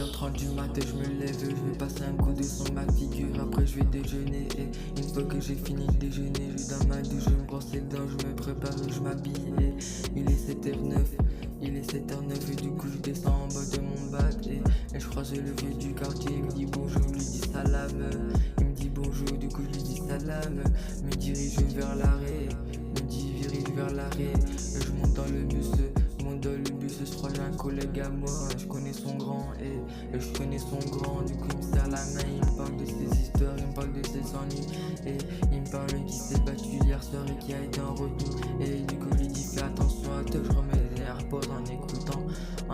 7h30 du matin, je me lève, je vais passer un coup de son ma figure. Après je vais déjeuner et une fois que j'ai fini de déjeuner, je vais dans ma douche, je me brosse les dents, je me prépare, je m'habille et il est 7h09. Il est 7h09 et du coup je descends en bas de mon bac et je croise le vieux du quartier, il me dit bonjour, je lui dis salam. Il me dit bonjour, du coup je lui dis salam. Me dirige vers l'arrêt, me dirige vers l'arrêt. Je monte dans le bus, je crois j'ai un collègue à moi, je connais son grand et je connais son grand. Du coup il me serre la main, il me parle de ses histoires, il me parle de ses ennuis et il me parle qu'il s'est battu hier soir et qui a été en retour. Et du coup je lui dis fais attention à toi, je remets les AirPods en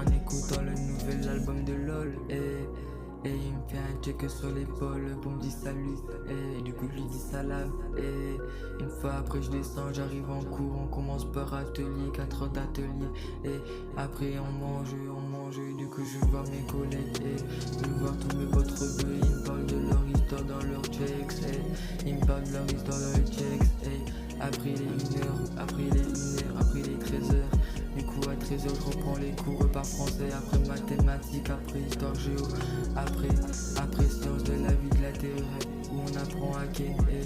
écoutant le nouvel album de LOL et il me fait un check sur l'épaule pour me dire salut et du coup je lui dis salam et une fois après je descends, j'arrive en cours, on commence par atelier, 4 heures d'atelier et après on mange, du coup je vais voir mes collègues et je vais voir tous mes potes rebeux, ils me parlent de leur histoire dans leurs checks et ils me parlent de leur histoire dans leurs checks et après les 1h, après les 13h. Du coup à 13h je reprends les cours par français, après mathématiques, après histoire géo, après sciences de la vie de la terre où on apprend à ken et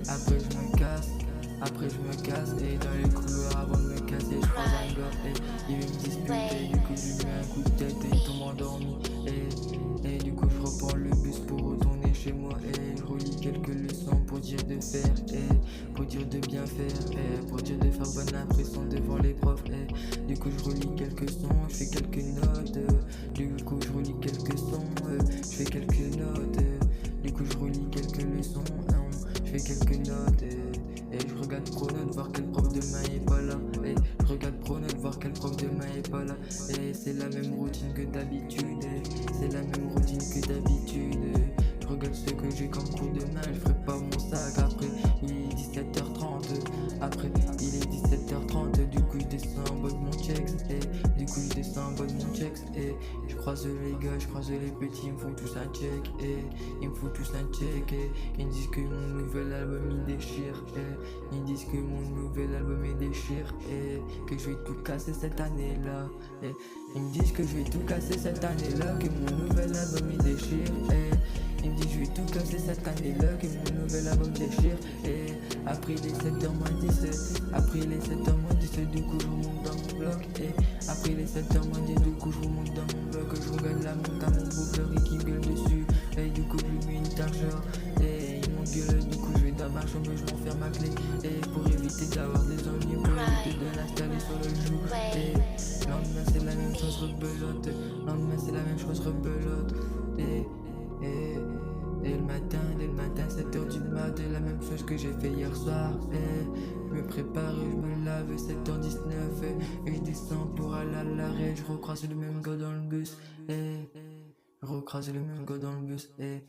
après je me casse et dans les couloirs avant de me casser je croise un gars et il veut me disputer, du coup je lui mets un coup de tête et il tombe endormi et du coup je reprends le bus pour retourner chez moi et je relis quelques leçons pour dire de faire et pour dire de bien faire et pour dire de faire bonne impression devant les profs et du coup je relis quelques sons, je fais quelques notes, du coup je relis quelques sons, je fais quelques notes, du coup je relis quelques leçons, je fais quelques notes et je regarde Pronote voir quel prof demain est pas là et je regarde Pronote voir quel prof demain est pas là et c'est la même routine que d'habitude c'est la même routine que d'habitude. Je regarde ce que j'ai comme cours demain, je ferai pas mon sac. Après il est 17h30, après il est 17h30, du coup je descends en bas de mon checks et du coup je descends en bas de mon checks et je croise les gars, je croise les petits, ils me font tous un check et ils me font tous un check et ils me disent que mon nouvel album il déchire et ils disent que mon nouvel album il déchire et que je vais tout casser cette année là et ils me disent que je vais tout casser cette année là, que mon nouvel album il déchire et il me dit je vais tout casser cette année là, que mon nouvel album déchire et après les 7h-10, après les 7h-10, du coup je remonte dans mon bloc et après les 7h-10, du coup je remonte dans mon bloc, je regarde la montre à mon beau-père qui gueule dessus et du coup je lui mets une chargeur et il m'engueule, du coup je vais dans ma chambre, je m'enferme ma clé et pour éviter d'avoir des ennuis, pour éviter de l'installer sur le jour et lendemain c'est la même chose rebelote, lendemain c'est la même chose rebelote et le matin 7h du mat, la même chose que j'ai fait hier soir et je me prépare et je me lave 7h19 et je descends pour aller à l'arrêt, je recroise le même gars dans le bus et je recroise le même gars dans le bus et